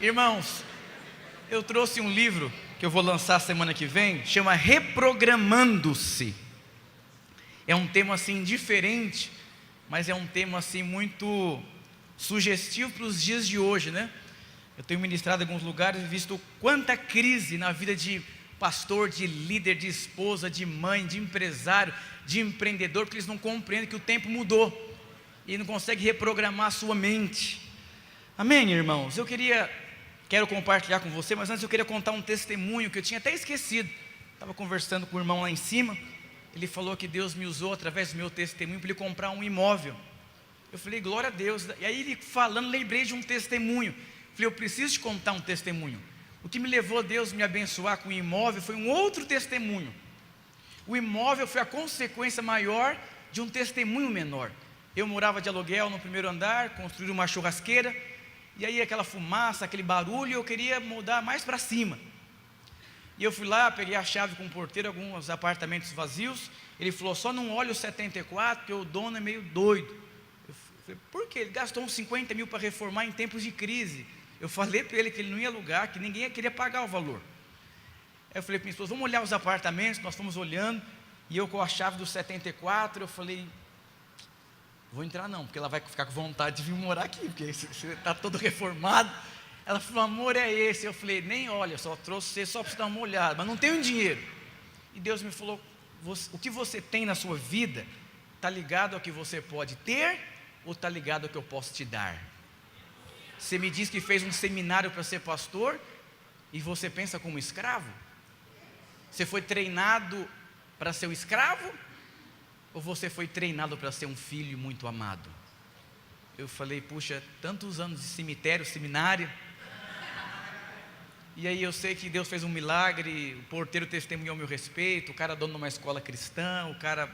Irmãos, eu trouxe um livro que eu vou lançar semana que vem, chama Reprogramando-se. É um tema assim diferente, mas é um tema assim muito sugestivo para os dias de hoje, né? Eu tenho ministrado em alguns lugares e visto quanta crise na vida de pastor, de líder, de esposa, de mãe, de empresário, de empreendedor, porque eles não compreendem que o tempo mudou e não conseguem reprogramar a sua mente. Amém, irmãos? Quero compartilhar com você, mas antes eu queria contar um testemunho que eu tinha até esquecido. Estava conversando com o irmão lá em cima, ele falou que Deus me usou através do meu testemunho para ele comprar um imóvel. Eu falei, glória a Deus. E aí ele falando, lembrei de um testemunho. Falei, eu preciso te contar um testemunho. O que me levou a Deus me abençoar com o imóvel foi um outro testemunho. O imóvel foi a consequência maior de um testemunho menor. Eu morava de aluguel no primeiro andar, construí uma churrasqueira, e aí aquela fumaça, aquele barulho, eu queria mudar mais para cima. E eu fui lá, peguei a chave com o porteiro, alguns apartamentos vazios. Ele falou, só não olha o 74, porque o dono é meio doido. Eu falei, por quê? Ele gastou uns 50 mil para reformar em tempos de crise. Eu falei para ele que ele não ia alugar, que ninguém queria pagar o valor. Aí eu falei para minha esposa, vamos olhar os apartamentos. Nós fomos olhando, e eu com a chave do 74, eu falei, vou entrar não, porque ela vai ficar com vontade de vir morar aqui, porque você está todo reformado. Ela falou, amor, é esse. Eu falei, nem olha, só trouxe você só para você dar uma olhada, mas não tenho dinheiro. E Deus me falou, o que você tem na sua vida, está ligado ao que você pode ter, ou está ligado ao que eu posso te dar? Você me diz que fez um seminário para ser pastor, e você pensa como escravo? Você foi treinado para ser um escravo? Ou você foi treinado para ser um filho muito amado? Eu falei, puxa, tantos anos de cemitério, seminário. E aí eu sei que Deus fez um milagre, o porteiro testemunhou meu respeito, o cara dono de uma escola cristã, o cara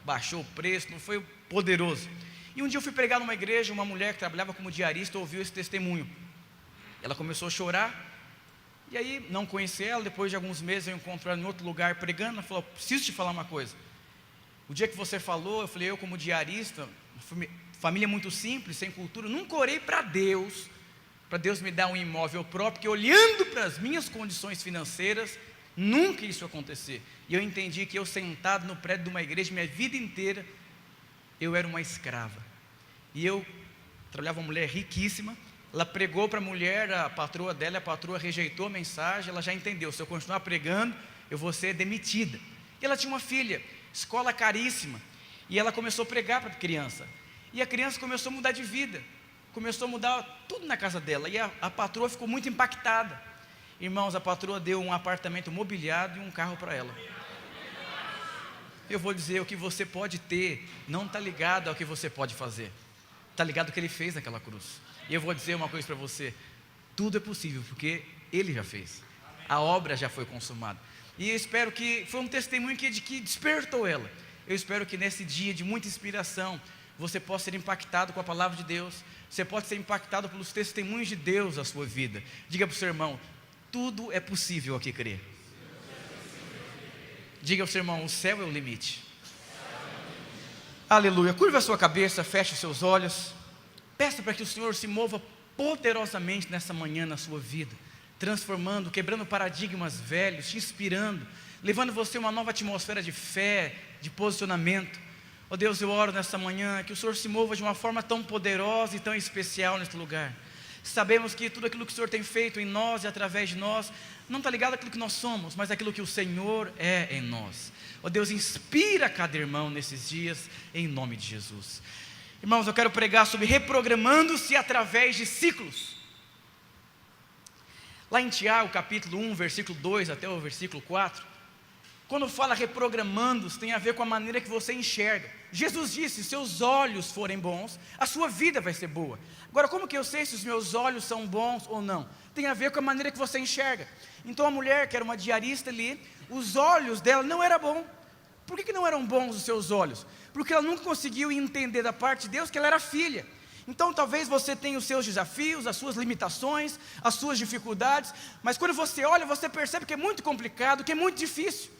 baixou o preço, não foi poderoso. E um dia eu fui pregar numa igreja, uma mulher que trabalhava como diarista ouviu esse testemunho. Ela começou a chorar, e aí não conheci ela, depois de alguns meses eu encontro ela em outro lugar pregando, ela falou, preciso te falar uma coisa. O dia que você falou, eu falei, eu como diarista, família muito simples, sem cultura, nunca orei para Deus me dar um imóvel próprio, porque olhando para as minhas condições financeiras, nunca isso ia acontecer. E eu entendi que eu sentado no prédio de uma igreja, minha vida inteira, eu era uma escrava. E eu trabalhava uma mulher riquíssima, ela pregou para a mulher, a patroa dela, a patroa rejeitou a mensagem, ela já entendeu, se eu continuar pregando, eu vou ser demitida. E ela tinha uma filha, escola caríssima, e ela começou a pregar para a criança, e a criança começou a mudar de vida, começou a mudar tudo na casa dela, e a patroa ficou muito impactada. Irmãos, a patroa deu um apartamento mobiliado e um carro para ela. Eu vou dizer, o que você pode ter, não está ligado ao que você pode fazer, está ligado ao que ele fez naquela cruz. E eu vou dizer uma coisa para você, tudo é possível, porque ele já fez, a obra já foi consumada. E eu espero que, foi um testemunho que despertou ela. Eu espero que nesse dia de muita inspiração, você possa ser impactado com a palavra de Deus. Você pode ser impactado pelos testemunhos de Deus na sua vida. Diga para o seu irmão, tudo é possível aqui crer. Diga para o seu irmão, o céu é o limite. Aleluia, curva a sua cabeça, feche os seus olhos. Peça para que o Senhor se mova poderosamente nessa manhã na sua vida, transformando, quebrando paradigmas velhos, te inspirando, levando você a uma nova atmosfera de fé, de posicionamento. Ó Deus, eu oro nessa manhã, que o Senhor se mova de uma forma tão poderosa e tão especial neste lugar. Sabemos que tudo aquilo que o Senhor tem feito em nós e através de nós, não está ligado àquilo que nós somos, mas àquilo que o Senhor é em nós. Ó Deus, inspira cada irmão nesses dias, em nome de Jesus. Irmãos, eu quero pregar sobre reprogramando-se através de ciclos. Lá em Tiago, capítulo 1, versículo 2 até o versículo 4, quando fala reprogramando-se, tem a ver com a maneira que você enxerga. Jesus disse, se seus olhos forem bons, a sua vida vai ser boa. Agora, como que eu sei se os meus olhos são bons ou não? Tem a ver com a maneira que você enxerga. Então a mulher, que era uma diarista ali, os olhos dela não eram bons. Por que não eram bons os seus olhos? Porque ela nunca conseguiu entender da parte de Deus que ela era filha. Então talvez você tenha os seus desafios, as suas limitações, as suas dificuldades, mas quando você olha, você percebe que é muito complicado, que é muito difícil.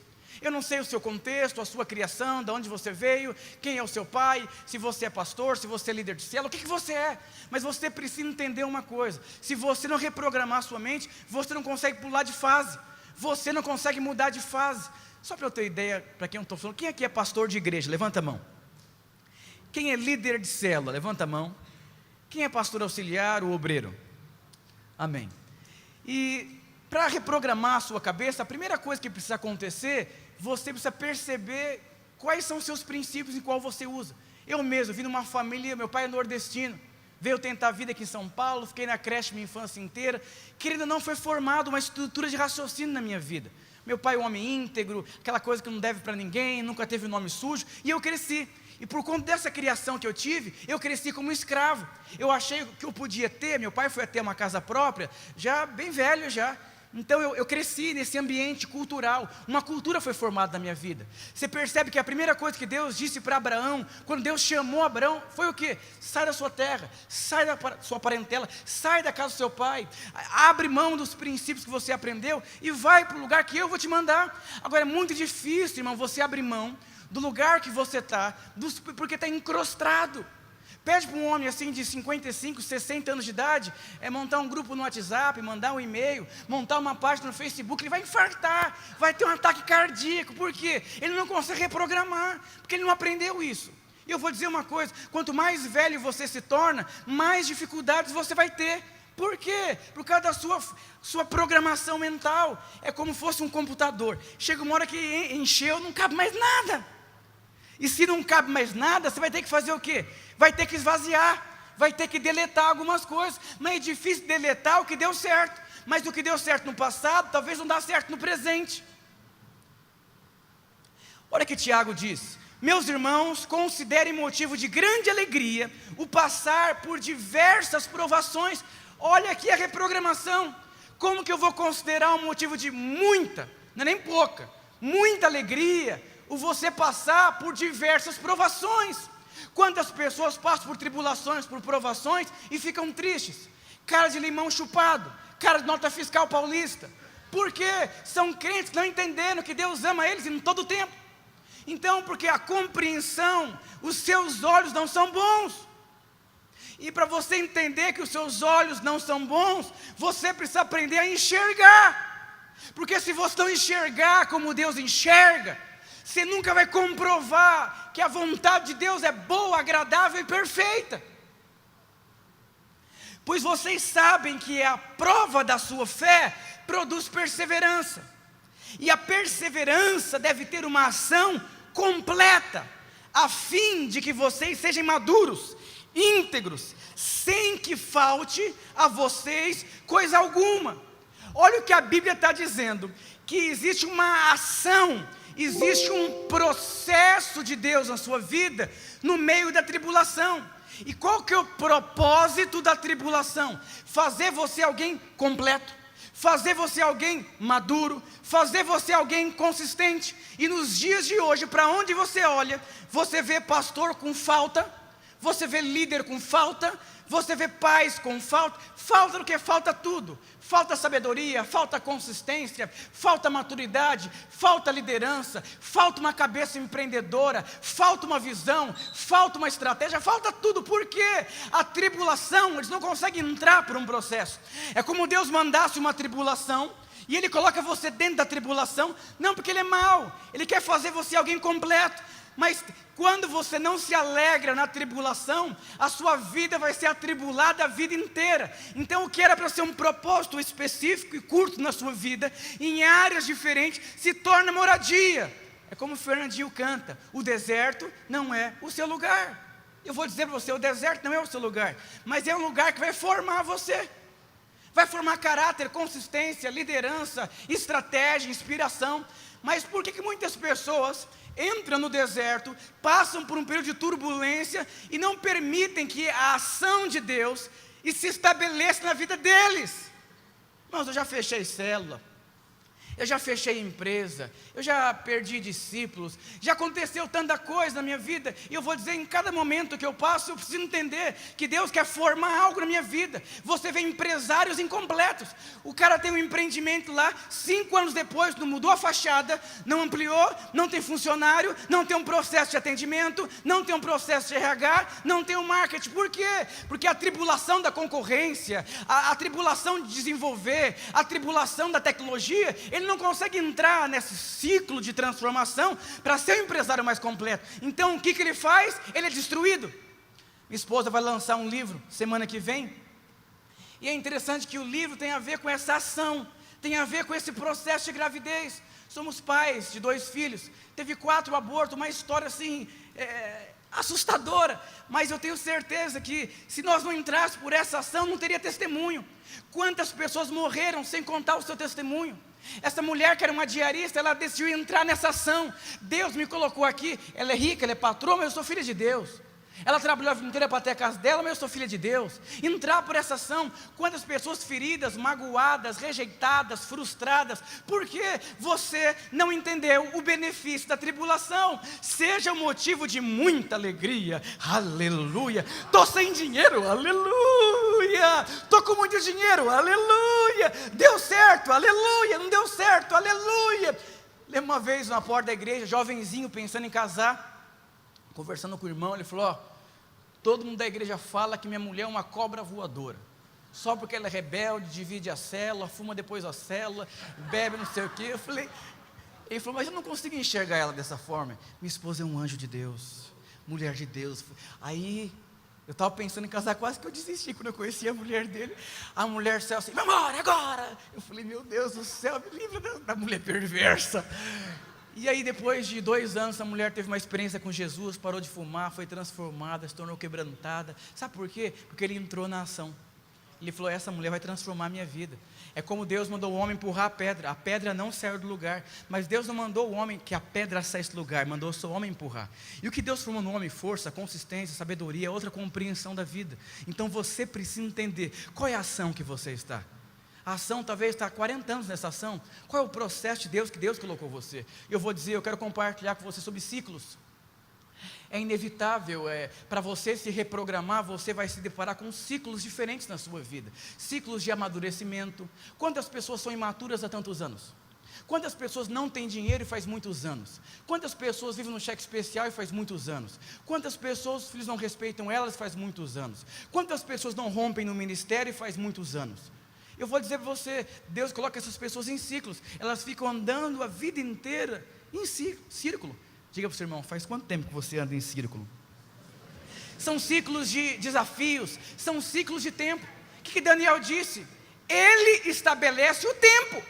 Eu não sei o seu contexto, a sua criação, de onde você veio, quem é o seu pai, se você é pastor, se você é líder de célula, o que você é. Mas você precisa entender uma coisa: se você não reprogramar a sua mente, você não consegue pular de fase, você não consegue mudar de fase. Só para eu ter ideia, para quem eu estou falando, quem aqui é pastor de igreja? Levanta a mão. Quem é líder de célula? Levanta a mão. Quem é pastor auxiliar ou obreiro? Amém. E para reprogramar a sua cabeça, a primeira coisa que precisa acontecer, você precisa perceber quais são os seus princípios em qual você usa. Eu mesmo vim de uma família, meu pai é nordestino, veio tentar a vida aqui em São Paulo, fiquei na creche minha infância inteira, querido, não foi formado uma estrutura de raciocínio na minha vida. Meu pai é um homem íntegro, aquela coisa que não deve para ninguém, nunca teve nome sujo, e eu cresci. E por conta dessa criação que eu tive, eu cresci como escravo. Eu achei que eu podia ter, meu pai foi até uma casa própria, já bem velho já. Então eu cresci nesse ambiente cultural, uma cultura foi formada na minha vida. Você percebe que a primeira coisa que Deus disse para Abraão, quando Deus chamou Abraão, foi o quê? Sai da sua terra, sai da sua parentela, sai da casa do seu pai, abre mão dos princípios que você aprendeu e vai para o lugar que eu vou te mandar. Agora é muito difícil, irmão, você abrir mão do lugar que você está, porque está encrostado. Pede para um homem assim de 55, 60 anos de idade, montar um grupo no WhatsApp, mandar um e-mail, montar uma página no Facebook, ele vai infartar, vai ter um ataque cardíaco. Por quê? Ele não consegue reprogramar, porque ele não aprendeu isso. E eu vou dizer uma coisa: quanto mais velho você se torna, mais dificuldades você vai ter. Por quê? Por causa da sua programação mental. É como se fosse um computador. Chega uma hora que encheu, não cabe mais nada. E se não cabe mais nada, você vai ter que fazer o quê? Vai ter que esvaziar, vai ter que deletar algumas coisas. Mas é difícil deletar o que deu certo. Mas o que deu certo no passado, talvez não dá certo no presente. Olha o que Tiago diz: meus irmãos, considerem motivo de grande alegria o passar por diversas provações. Olha aqui a reprogramação. Como que eu vou considerar um motivo de muita, não é nem pouca, muita alegria, o você passar por diversas provações? Quantas pessoas passam por tribulações, por provações e ficam tristes? Cara de limão chupado, cara de nota fiscal paulista. Por quê? São crentes que não entenderam que Deus ama eles em todo o tempo. Então, porque a compreensão, os seus olhos não são bons. E para você entender que os seus olhos não são bons, você precisa aprender a enxergar. Porque se você não enxergar como Deus enxerga, você nunca vai comprovar que a vontade de Deus é boa, agradável e perfeita. Pois vocês sabem que a prova da sua fé produz perseverança. E a perseverança deve ter uma ação completa, a fim de que vocês sejam maduros, íntegros, sem que falte a vocês coisa alguma. Olha o que a Bíblia está dizendo, que existe uma ação, existe um processo de Deus na sua vida, no meio da tribulação. E qual que é o propósito da tribulação? Fazer você alguém completo, fazer você alguém maduro, fazer você alguém consistente. E nos dias de hoje, para onde você olha, você vê pastor com falta, você vê líder com falta, você vê pais com falta. Falta do que? Falta tudo. Falta sabedoria, falta consistência, falta maturidade, falta liderança, falta uma cabeça empreendedora, falta uma visão, falta uma estratégia, falta tudo. Por quê? A tribulação, eles não conseguem entrar por um processo. É como Deus mandasse uma tribulação e Ele coloca você dentro da tribulação, não porque Ele é mau, Ele quer fazer você alguém completo. Mas quando você não se alegra na tribulação, a sua vida vai ser atribulada a vida inteira. Então o que era para ser um propósito específico e curto na sua vida, em áreas diferentes, se torna moradia. É como o Fernandinho canta: o deserto não é o seu lugar. Eu vou dizer para você, o deserto não é o seu lugar, mas é um lugar que vai formar você. Vai formar caráter, consistência, liderança, estratégia, inspiração. Mas por que muitas pessoas entram no deserto, passam por um período de turbulência e não permitem que a ação de Deus se estabeleça na vida deles? Irmãos, eu já fechei célula, Eu já fechei empresa, eu já perdi discípulos, já aconteceu tanta coisa na minha vida, e eu vou dizer, em cada momento que eu passo, eu preciso entender que Deus quer formar algo na minha vida. Você vê empresários incompletos, o cara tem um empreendimento lá, 5 anos depois não mudou a fachada, não ampliou, não tem funcionário, não tem um processo de atendimento, não tem um processo de RH, não tem um marketing. Por quê? Porque a tribulação da concorrência, a tribulação de desenvolver, a tribulação da tecnologia, ele não consegue entrar nesse ciclo de transformação para ser um empresário mais completo. Então o que ele faz? Ele é destruído. Minha esposa vai lançar um livro semana que vem, e é interessante que o livro tem a ver com essa ação, tem a ver com esse processo de gravidez. Somos pais de 2 filhos, teve 4 abortos, uma história assim, assustadora, mas eu tenho certeza que se nós não entrássemos por essa ação, não teria testemunho. Quantas pessoas morreram sem contar o seu testemunho? Essa mulher que era uma diarista, ela decidiu entrar nessa ação. Deus me colocou aqui, ela é rica, ela é patroa, mas eu sou filha de Deus. Ela trabalhou a vida inteira para ter a casa dela, mas eu sou filha de Deus. Entrar por essa ação. Quantas pessoas feridas, magoadas, rejeitadas, frustradas, porque você não entendeu o benefício da tribulação. Seja um motivo de muita alegria. Aleluia. Estou sem dinheiro. Aleluia. Estou com muito dinheiro. Aleluia. Deu certo. Aleluia. Não deu certo. Aleluia. Lembro uma vez na porta da igreja, jovenzinho pensando em casar, conversando com o irmão, ele falou: todo mundo da igreja fala que minha mulher é uma cobra voadora, só porque ela é rebelde, divide a célula, fuma depois a célula, bebe não sei o quê. Ele falou, mas eu não consigo enxergar ela dessa forma. Minha esposa é um anjo de Deus, mulher de Deus. Aí eu estava pensando em casar, quase que eu desisti quando eu conheci a mulher dele. A mulher saiu assim, vamos embora agora. Eu falei, meu Deus do céu, me livra da mulher perversa. E aí depois de 2 anos, a mulher teve uma experiência com Jesus, parou de fumar, foi transformada, se tornou quebrantada. Sabe por quê? Porque ele entrou na ação. Ele falou, essa mulher vai transformar a minha vida. É como Deus mandou o homem empurrar a pedra não saiu do lugar, mas Deus não mandou o homem que a pedra saísse do lugar, mandou o seu homem empurrar. E o que Deus formou no homem? Força, consistência, sabedoria, outra compreensão da vida. Então você precisa entender, qual é a ação que você está? A ação talvez está há 40 anos nessa ação. Qual é o processo de Deus que Deus colocou você? Eu vou dizer, eu quero compartilhar com você sobre ciclos. É inevitável, para você se reprogramar, você vai se deparar com ciclos diferentes na sua vida. Ciclos de amadurecimento. Quantas pessoas são imaturas há tantos anos? Quantas pessoas não têm dinheiro e faz muitos anos? Quantas pessoas vivem no cheque especial e faz muitos anos? Quantas pessoas, os filhos não respeitam elas, faz muitos anos? Quantas pessoas não rompem no ministério e faz muitos anos? Eu vou dizer para você, Deus coloca essas pessoas em ciclos, elas ficam andando a vida inteira em círculo. Diga para o seu irmão, faz quanto tempo que você anda em círculo? São ciclos de desafios, são ciclos de tempo. O que Daniel disse? Ele estabelece o tempo.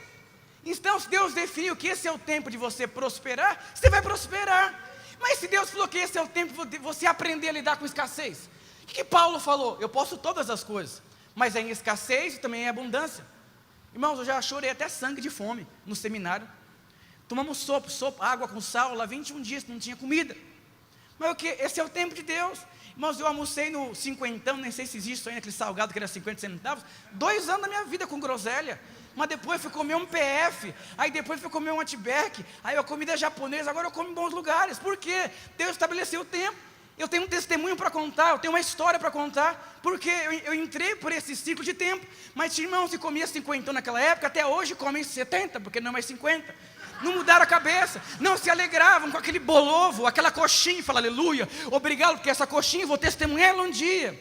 Então se Deus definiu que esse é o tempo de você prosperar, você vai prosperar. Mas se Deus falou que esse é o tempo de você aprender a lidar com escassez, o que Paulo falou? Eu posso todas as coisas, mas é em escassez e também em abundância. Irmãos, eu já chorei até sangue de fome no seminário. Tomamos sopa, água com sal, lá 21 dias não tinha comida. Mas o que? Esse é o tempo de Deus. Irmãos, eu almocei no 50, nem sei se existe isso ainda, aquele salgado que era 50 centavos, 2 anos da minha vida com groselha. Mas depois fui comer um PF, aí depois fui comer um Outback, aí a comida japonesa, agora eu como em bons lugares. Por quê? Deus estabeleceu o tempo. Eu tenho um testemunho para contar, eu tenho uma história para contar, porque eu entrei por esse ciclo de tempo. Mas tinha irmãos que comia 50 naquela época, até hoje comem 70, porque não é mais 50. Não mudaram a cabeça, não se alegravam com aquele bolovo, aquela coxinha, e falaram, aleluia, obrigado, porque essa coxinha eu vou testemunhar ela um dia.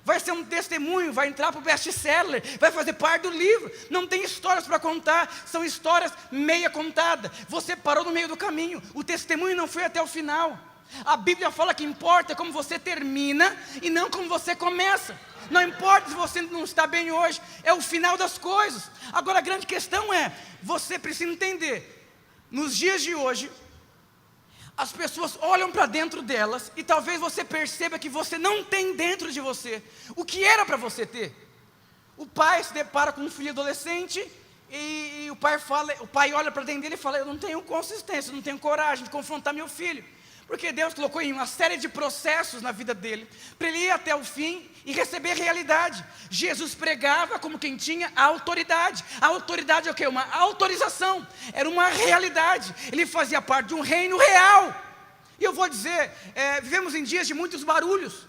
Vai ser um testemunho, vai entrar para o best-seller, vai fazer parte do livro. Não tem histórias para contar, são histórias meia contadas. Você parou no meio do caminho, o testemunho não foi até o final. A Bíblia fala que importa como você termina e não como você começa. Não importa se você não está bem hoje, é o final das coisas. Agora a grande questão é, você precisa entender, nos dias de hoje, as pessoas olham para dentro delas e talvez você perceba que você não tem dentro de você o que era para você ter. O pai se depara com um filho adolescente e o pai olha para dentro dele e fala, eu não tenho consistência, eu não tenho coragem de confrontar meu filho. Porque Deus colocou em uma série de processos na vida dele, para ele ir até o fim e receber realidade. Jesus pregava como quem tinha a autoridade. A autoridade é o quê? Uma autorização, era uma realidade. Ele fazia parte de um reino real. E eu vou dizer, vivemos em dias de muitos barulhos.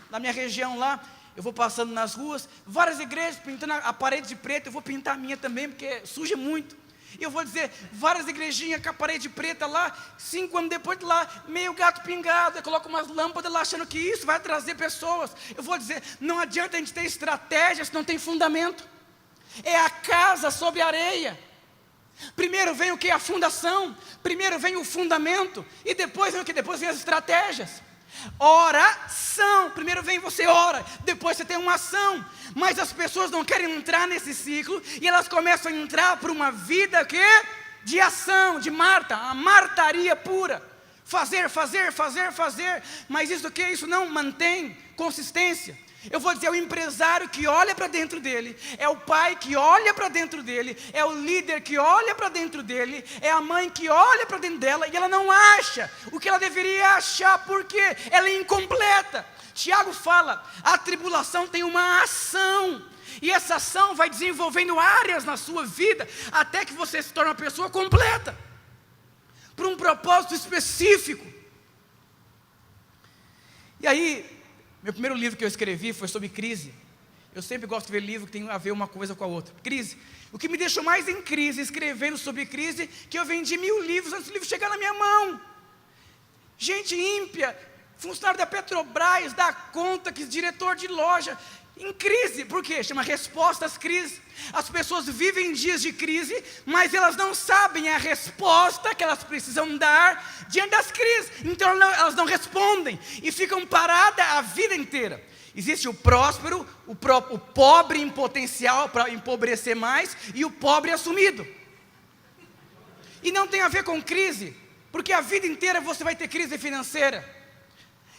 Na minha região lá, eu vou passando nas ruas, várias igrejas pintando a parede de preto. Eu vou pintar a minha também, porque suja muito. E eu vou dizer, várias igrejinhas com a parede preta lá, 5 anos depois de lá, meio gato pingado, coloca umas lâmpadas lá, achando que isso vai trazer pessoas. Eu vou dizer, não adianta a gente ter estratégia se não tem fundamento. É a casa sobre a areia. Primeiro vem o que? A fundação. Primeiro vem o fundamento. E depois vem o que? Depois vem as estratégias. Oração. Primeiro vem você ora, depois você tem uma ação. Mas as pessoas não querem entrar nesse ciclo, e elas começam a entrar por uma vida que? De ação, de Marta, a martaria pura. Fazer. Mas isso que? Isso não mantém consistência. Eu vou dizer, é o empresário que olha para dentro dele, é o pai que olha para dentro dele, é o líder que olha para dentro dele, é a mãe que olha para dentro dela, e ela não acha o que ela deveria achar, porque ela é incompleta. Tiago fala, a tribulação tem uma ação, e essa ação vai desenvolvendo áreas na sua vida, até que você se torne uma pessoa completa, por um propósito específico. E aí, meu primeiro livro que eu escrevi foi sobre crise. Eu sempre gosto de ver livro que tem a ver uma coisa com a outra. Crise. O que me deixou mais em crise, escrevendo sobre crise, que eu vendi 1000 livros antes do livro chegar na minha mão. Gente ímpia, funcionário da Petrobras, da conta, que diretor de loja, em crise. Por quê? Chama resposta às crises. As pessoas vivem em dias de crise, mas elas não sabem a resposta que elas precisam dar diante das crises. Então elas não respondem e ficam paradas a vida inteira. Existe o próspero, o pobre em potencial para empobrecer mais, e o pobre assumido. E não tem a ver com crise, porque a vida inteira você vai ter crise financeira.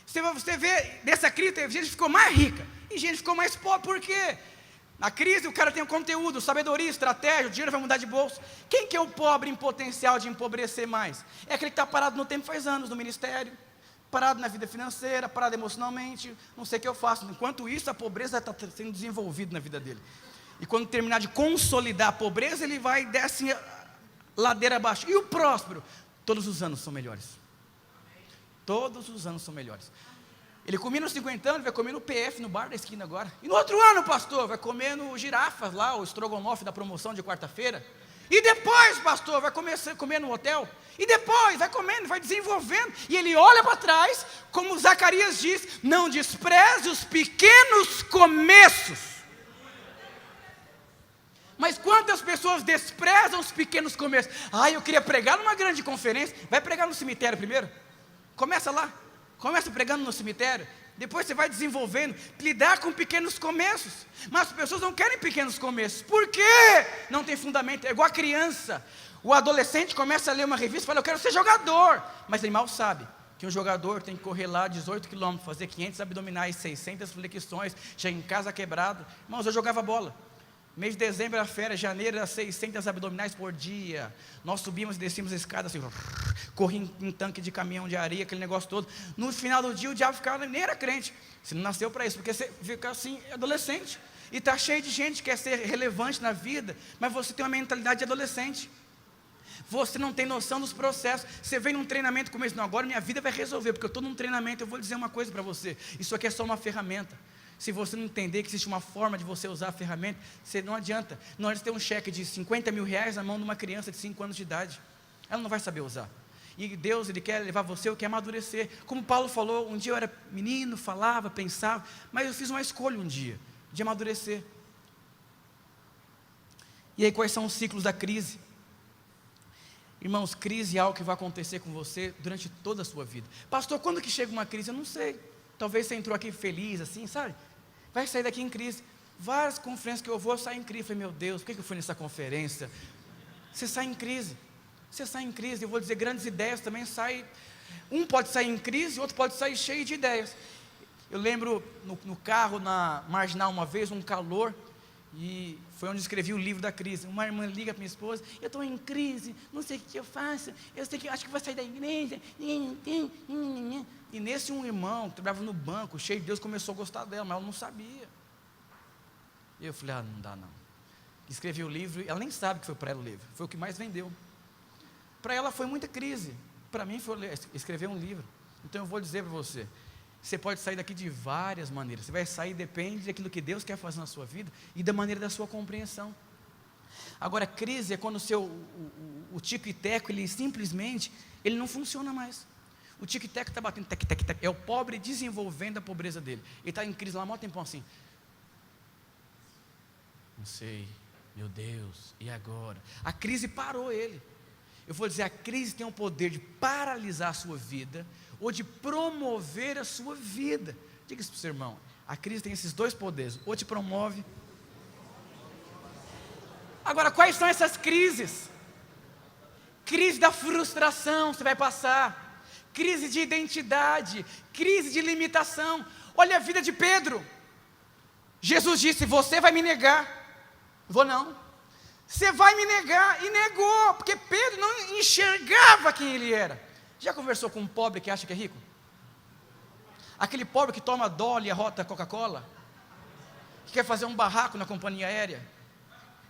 Você vê, dessa crise, a gente ficou mais rica e gente ficou mais pobre. Por quê? Na crise o cara tem o conteúdo, sabedoria, estratégia, o dinheiro vai mudar de bolso. Quem que é o pobre em potencial de empobrecer mais? É aquele que está parado no tempo faz anos, no ministério, parado na vida financeira, parado emocionalmente, não sei o que eu faço. Enquanto isso, a pobreza está sendo desenvolvida na vida dele. E quando terminar de consolidar a pobreza, ele vai e desce ladeira abaixo. E o próspero? Todos os anos são melhores. Todos os anos são melhores. Ele comia nos 50 anos, vai comer no PF, no bar da esquina agora. E no outro ano, pastor, vai comer no Girafas lá, o estrogonofe da promoção de quarta-feira. E depois, pastor, vai comer no hotel. E depois, vai comendo, vai desenvolvendo. E ele olha para trás, como Zacarias diz, não despreze os pequenos começos. Mas quantas pessoas desprezam os pequenos começos? Eu queria pregar numa grande conferência. Vai pregar no cemitério primeiro. Começa lá. Começa pregando no cemitério, depois você vai desenvolvendo, lidar com pequenos começos. Mas as pessoas não querem pequenos começos. Por quê? Não tem fundamento. É igual a criança. O adolescente começa a ler uma revista e fala, eu quero ser jogador. Mas ele mal sabe que um jogador tem que correr lá 18 quilômetros, fazer 500 abdominais, 600 flexões, chega em casa quebrado. Irmãos, eu jogava bola. Mês de dezembro era férias, janeiro era 600 abdominais por dia. Nós subimos e descíamos a escada assim, corria em tanque de caminhão de areia, aquele negócio todo. No final do dia o diabo ficava, nem era crente. Você não nasceu para isso, porque você fica assim, adolescente. E está cheio de gente que quer ser relevante na vida, mas você tem uma mentalidade de adolescente. Você não tem noção dos processos. Você vem num treinamento como esse, não, agora minha vida vai resolver, porque eu estou num treinamento. Eu vou dizer uma coisa para você, isso aqui é só uma ferramenta. Se você não entender que existe uma forma de você usar a ferramenta, você não adianta. Não adianta ter um cheque de 50 mil reais na mão de uma criança de 5 anos de idade. Ela não vai saber usar. E Deus, Ele quer levar você, Ele quer amadurecer. Como Paulo falou, um dia eu era menino, falava, pensava, mas eu fiz uma escolha um dia, de amadurecer. E aí quais são os ciclos da crise? Irmãos, crise é algo que vai acontecer com você durante toda a sua vida. Pastor, quando que chega uma crise? Eu não sei. Talvez você entrou aqui feliz assim, sabe? Vai sair daqui em crise. Várias conferências que eu vou, eu saio em crise. Eu falei, meu Deus, por que eu fui nessa conferência? Você sai em crise. Você sai em crise. Eu vou dizer, grandes ideias também saem. Um pode sair em crise, outro pode sair cheio de ideias. Eu lembro no carro, na Marginal uma vez, um calor. E foi onde escrevi o livro da crise. Uma irmã liga para minha esposa: eu estou em crise, não sei o que eu faço, eu sei que acho que vou sair da igreja. E nesse um irmão que trabalhava no banco, cheio de Deus, começou a gostar dela, mas ela não sabia. E eu falei: não dá não. Escrevi o livro, ela nem sabe que foi para ela o livro, foi o que mais vendeu. Para ela foi muita crise, para mim foi escrever um livro. Então eu vou dizer para você: você pode sair daqui de várias maneiras. Você vai sair, depende daquilo que Deus quer fazer na sua vida e da maneira da sua compreensão. Agora, crise é quando o tico e teco, ele simplesmente, ele não funciona mais. O tico e teco está batendo, tec, tec, tec. É o pobre desenvolvendo a pobreza dele. Ele está em crise lá há muito tempão assim. Não sei, meu Deus, e agora? A crise parou ele. Eu vou dizer, a crise tem o poder de paralisar a sua vida ou de promover a sua vida. Diga isso para o seu irmão: a crise tem esses dois poderes, ou te promove. Agora, quais são essas crises? Crise da frustração, você vai passar. Crise de identidade, crise de limitação. Olha a vida de Pedro. Jesus disse: você vai me negar. Vou não. Você vai me negar. E negou, porque Pedro não enxergava quem ele era. Já conversou com um pobre que acha que é rico? Aquele pobre que toma Dolly e a rota Coca-Cola, que quer fazer um barraco na companhia aérea.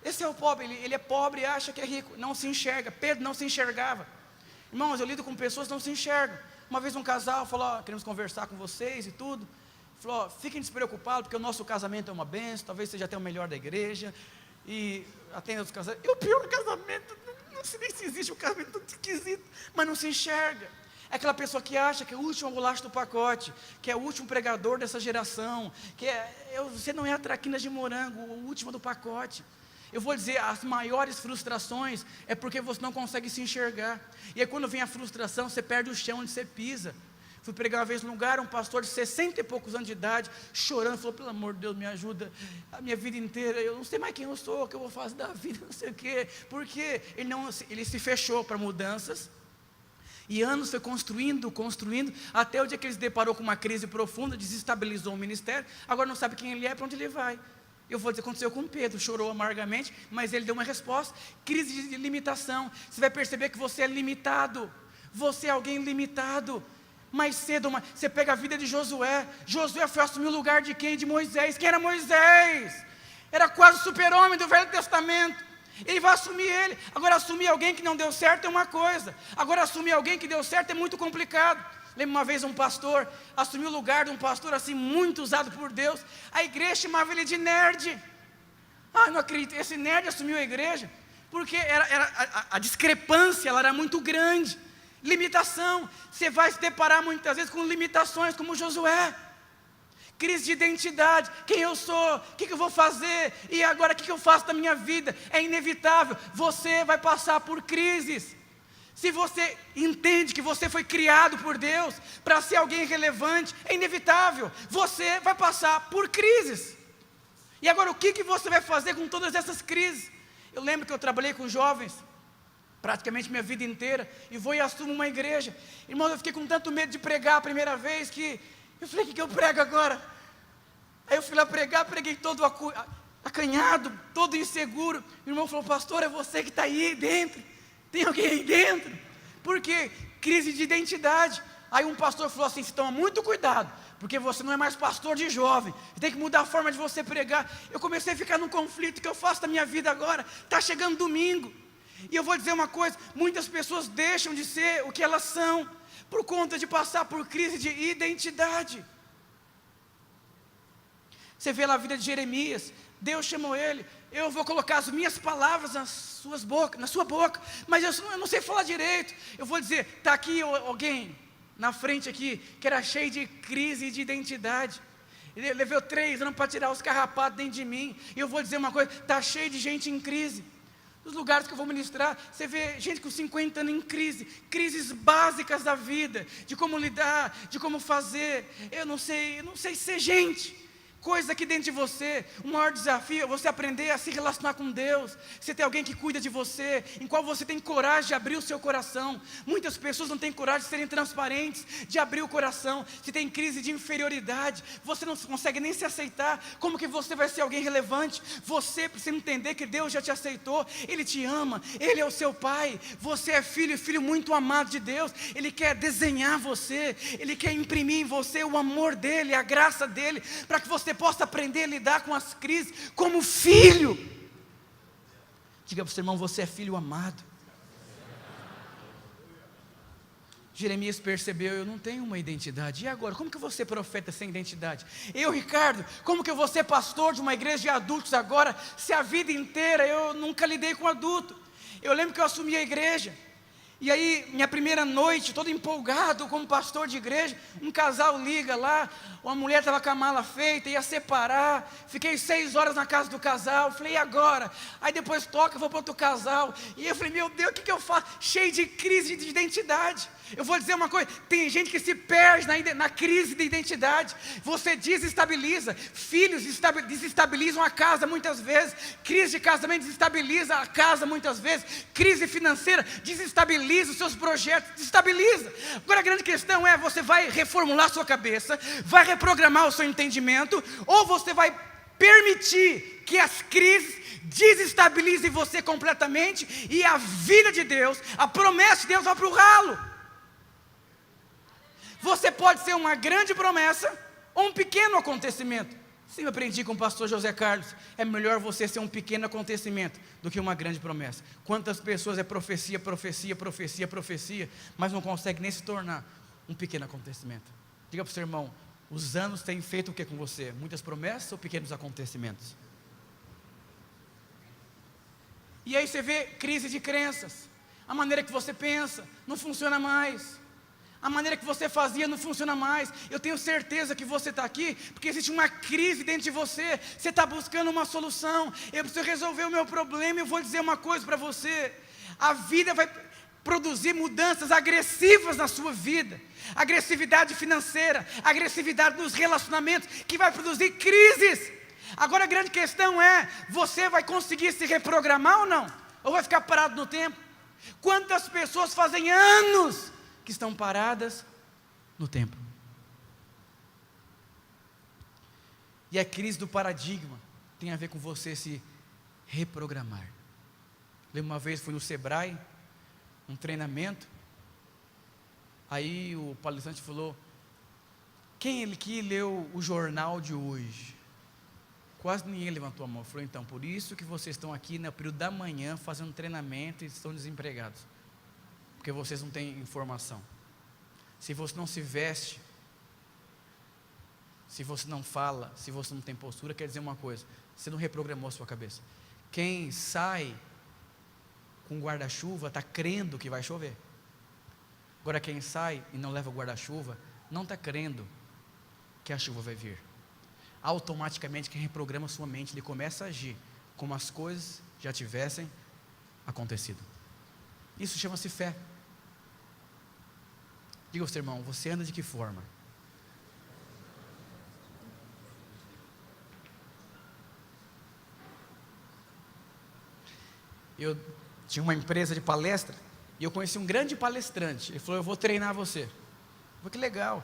Esse é o pobre, ele é pobre e acha que é rico, não se enxerga. Pedro não se enxergava. Irmãos, eu lido com pessoas que não se enxergam. Uma vez um casal falou: queremos conversar com vocês e tudo. Falou: fiquem despreocupados, porque o nosso casamento é uma bênção, talvez seja até o melhor da igreja, e atenda os casamentos. E o pior casamento, não sei nem se existe um casamento tão esquisito, mas não se enxerga. É aquela pessoa que acha que é o último bolacha do pacote, que é o último pregador dessa geração, que você não é a traquinas de morango, o último do pacote. Eu vou dizer, as maiores frustrações é porque você não consegue se enxergar. E aí quando vem a frustração, você perde o chão onde você pisa. Fui pregar uma vez num lugar, um pastor de 60 e poucos anos de idade, chorando, falou: pelo amor de Deus, me ajuda, a minha vida inteira, eu não sei mais quem eu sou, o que eu vou fazer da vida, não sei o quê. Porque ele se fechou para mudanças, e anos foi construindo, até o dia que ele se deparou com uma crise profunda, desestabilizou o ministério, agora não sabe quem ele é, para onde ele vai. Eu vou dizer, aconteceu com Pedro, chorou amargamente, mas ele deu uma resposta. Crise de limitação. Você vai perceber que você é limitado, você é alguém limitado. Mais cedo, você pega a vida de Josué. Josué foi assumir o lugar de quem? De Moisés. Quem era Moisés? Era quase o super-homem do Velho Testamento. Ele vai assumir ele. Agora, assumir alguém que não deu certo é uma coisa, agora assumir alguém que deu certo é muito complicado. Lembro uma vez um pastor assumiu o lugar de um pastor assim, muito usado por Deus. A igreja chamava ele de nerd. Não acredito, esse nerd assumiu a igreja, porque a discrepância ela era muito grande. Limitação, você vai se deparar muitas vezes com limitações, como Josué. Crise de identidade, quem eu sou, o que eu vou fazer, e agora o que eu faço da minha vida? É inevitável, você vai passar por crises. Se você entende que você foi criado por Deus para ser alguém relevante, é inevitável, você vai passar por crises. E agora o que você vai fazer com todas essas crises? Eu lembro que eu trabalhei com jovens praticamente minha vida inteira, e vou e assumo uma igreja. Irmão, eu fiquei com tanto medo de pregar a primeira vez, que eu falei: o que eu prego agora? Aí eu fui lá pregar, preguei todo acanhado, todo inseguro. O irmão falou: pastor, é você que está aí dentro, tem alguém aí dentro. Por quê? Crise de identidade. Aí um pastor falou assim: você toma muito cuidado, porque você não é mais pastor de jovem, tem que mudar a forma de você pregar. Eu comecei a ficar num conflito, o que eu faço da minha vida agora? Está chegando domingo, e eu vou dizer uma coisa: muitas pessoas deixam de ser o que elas são, por conta de passar por crise de identidade. Você vê lá a vida de Jeremias, Deus chamou ele: eu vou colocar as minhas palavras na sua boca, mas eu não sei falar direito. Eu vou dizer, está aqui alguém na frente aqui, que era cheio de crise de identidade, ele levou 3 anos para tirar os carrapatos dentro de mim, e eu vou dizer uma coisa, está cheio de gente em crise. Nos lugares que eu vou ministrar, você vê gente com 50 anos em crise, crises básicas da vida, de como lidar, de como fazer. Eu não sei ser gente. coisas aqui dentro de você. O maior desafio é você aprender a se relacionar com Deus. Você ter alguém que cuida de você, em qual você tem coragem de abrir o seu coração. Muitas pessoas não têm coragem de serem transparentes, de abrir o coração. Se tem crise de inferioridade, você não consegue nem se aceitar. Como que você vai ser alguém relevante? Você precisa entender que Deus já te aceitou, Ele te ama, Ele é o seu Pai. Você é filho, filho muito amado de Deus. Ele quer desenhar você, Ele quer imprimir em você o amor dEle, a graça dEle, para que você possa aprender a lidar com as crises como filho. Diga para o seu irmão: você é filho amado. Jeremias percebeu: eu não tenho uma identidade. E agora? Como que eu vou ser profeta sem identidade? Eu, Ricardo, como que eu vou ser pastor de uma igreja de adultos agora, se a vida inteira eu nunca lidei com adulto? Eu lembro que eu assumi a igreja, e aí, minha primeira noite, todo empolgado como pastor de igreja, um casal liga lá, uma mulher estava com a mala feita, ia separar, fiquei 6 horas na casa do casal, falei: e agora? Aí depois toca, vou para outro casal, e eu falei: meu Deus, o que eu faço? Cheio de crise de identidade. Eu vou dizer uma coisa: tem gente que se perde na crise de identidade. Você desestabiliza, filhos desestabilizam a casa muitas vezes, crise de casamento desestabiliza a casa muitas vezes, crise financeira desestabiliza os seus projetos, desestabiliza. Agora a grande questão é: você vai reformular sua cabeça, vai reprogramar o seu entendimento, ou você vai permitir que as crises desestabilizem você completamente, e a vida de Deus, a promessa de Deus vai para o ralo. Você pode ser uma grande promessa ou um pequeno acontecimento. Sim, eu aprendi com o pastor José Carlos: é melhor você ser um pequeno acontecimento do que uma grande promessa. Quantas pessoas é profecia, profecia, profecia, profecia, mas não consegue nem se tornar um pequeno acontecimento? Diga para o seu irmão: os anos têm feito o que com você? Muitas promessas ou pequenos acontecimentos? E aí você vê crise de crenças. A maneira que você pensa não funciona mais. A maneira que você fazia não funciona mais. Eu tenho certeza que você está aqui porque existe uma crise dentro de você. Você está buscando uma solução. Eu preciso resolver o meu problema. Eu vou dizer uma coisa para você: a vida vai produzir mudanças agressivas na sua vida. Agressividade financeira, agressividade nos relacionamentos, que vai produzir crises. Agora a grande questão é: você vai conseguir se reprogramar ou não? Ou vai ficar parado no tempo? Quantas pessoas fazem anos que estão paradas no tempo? E a crise do paradigma tem a ver com você se reprogramar. Lembro uma vez, fui no Sebrae, um treinamento, aí o palestrante falou: quem ele que leu o jornal de hoje? Quase ninguém levantou a mão. Falou: então, por isso que vocês estão aqui no período da manhã fazendo treinamento e estão desempregados, porque vocês não têm informação. Se você não se veste, se você não fala, se você não tem postura, quer dizer uma coisa: você não reprogramou a sua cabeça. Quem sai com guarda-chuva está crendo que vai chover. Agora quem sai e não leva o guarda-chuva não está crendo que a chuva vai vir. Automaticamente quem reprograma sua mente, ele começa a agir como as coisas já tivessem acontecido. Isso chama-se fé. Diga ao seu irmão: você anda de que forma? Eu tinha uma empresa de palestra e eu conheci um grande palestrante. Ele falou: eu vou treinar você. Eu falei: que legal.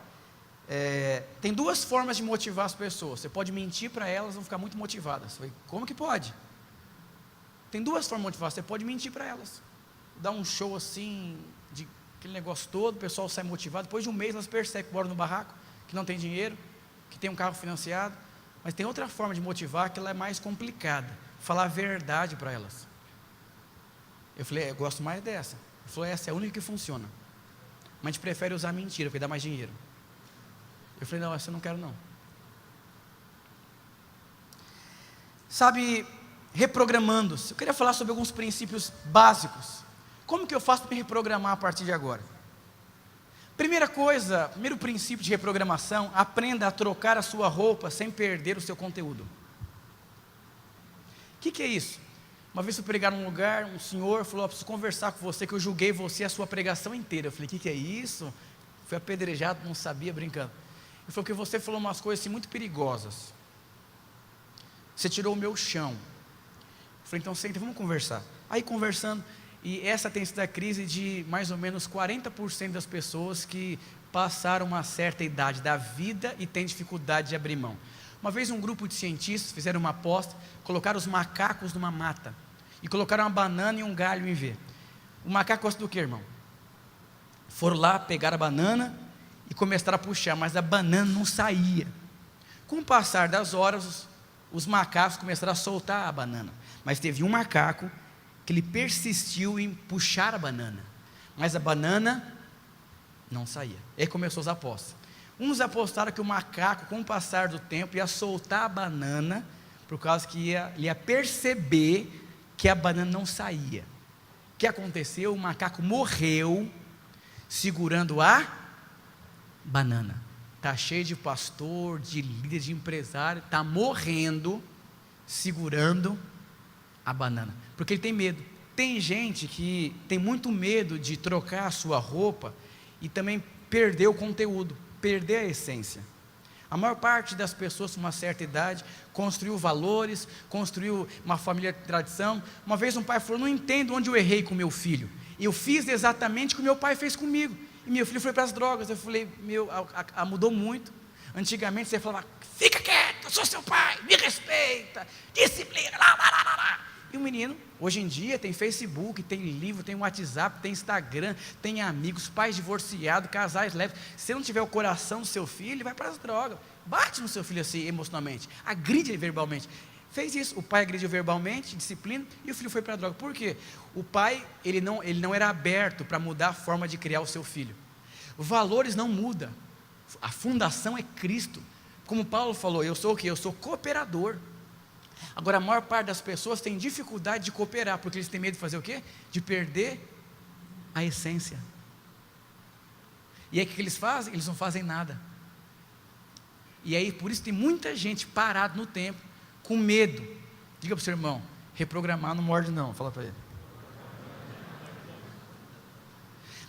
Tem 2 formas de motivar as pessoas. Você pode mentir para elas, vão ficar muito motivadas. Eu falei: como que pode? Tem 2 formas de motivar. Você pode mentir para elas, dar um show assim, de aquele negócio todo, o pessoal sai motivado. Depois de um mês elas percebem que moram no barraco, que não tem dinheiro, que tem um carro financiado. Mas tem outra forma de motivar que ela é mais complicada: falar a verdade para elas. Eu falei: eu gosto mais dessa. Ele falou: essa é a única que funciona, mas a gente prefere usar mentira, porque dá mais dinheiro. Eu falei: não, essa eu não quero não. Sabe, reprogramando-se, eu queria falar sobre alguns princípios básicos. Como que eu faço para me reprogramar a partir de agora? Primeiro princípio de reprogramação: aprenda a trocar a sua roupa sem perder o seu conteúdo. O que é isso? Uma vez eu pregar num lugar, um senhor falou: preciso conversar com você, que eu julguei você a sua pregação inteira. Eu falei: o que é isso? Fui apedrejado, não sabia, brincando. Ele falou que você falou umas coisas assim muito perigosas. você tirou o meu chão. Eu falei, então senta, vamos conversar. Aí conversando, e essa tem sido a crise de mais ou menos 40% das pessoas que passaram uma certa idade da vida e têm dificuldade de abrir mão. Uma vez um grupo de cientistas fizeram uma aposta, colocaram os macacos numa mata, e colocaram uma banana e um galho em V. O macaco gosta do que, irmão? Foram lá, pegaram a banana e começaram a puxar, mas a banana não saía. Com o passar das horas, os macacos começaram a soltar a banana, mas teve um macaco que ele persistiu em puxar a banana, mas a banana não saía. Aí começou as apostas. Uns apostaram que o macaco, com o passar do tempo, ia soltar a banana, por causa que ia perceber que a banana não saía. O que aconteceu? O macaco morreu segurando a banana. Está cheio de pastor, de líder, de empresário, está morrendo segurando a banana, porque ele tem medo. Tem gente que tem muito medo de trocar a sua roupa e também perder o conteúdo, perder a essência. A maior parte das pessoas com uma certa idade construiu valores, construiu uma família de tradição. Uma vez um pai falou, não entendo onde eu errei com meu filho, eu fiz exatamente o que meu pai fez comigo, e meu filho foi para as drogas. Eu falei, mudou muito. Antigamente você falava, fica quieto, eu sou seu pai, me respeita, disciplina, lá, lá, lá, lá. E o menino, hoje em dia, tem Facebook, tem livro, tem WhatsApp, tem Instagram, tem amigos, pais divorciados, casais leves. Se não tiver o coração do seu filho, ele vai para as drogas. Bate no seu filho assim, emocionalmente, agride ele verbalmente. Fez isso, o pai agrediu verbalmente, disciplina, e o filho foi para a droga. Por quê? O pai, ele não era aberto para mudar a forma de criar o seu filho. Valores não mudam, a fundação é Cristo. Como Paulo falou, eu sou o quê? Eu sou cooperador. Agora, a maior parte das pessoas tem dificuldade de cooperar, porque eles têm medo de fazer o quê? De perder a essência. E aí o que eles fazem? Eles não fazem nada. E aí, por isso tem muita gente parada no tempo, com medo. Diga para o seu irmão, reprogramar não morde não, fala para ele.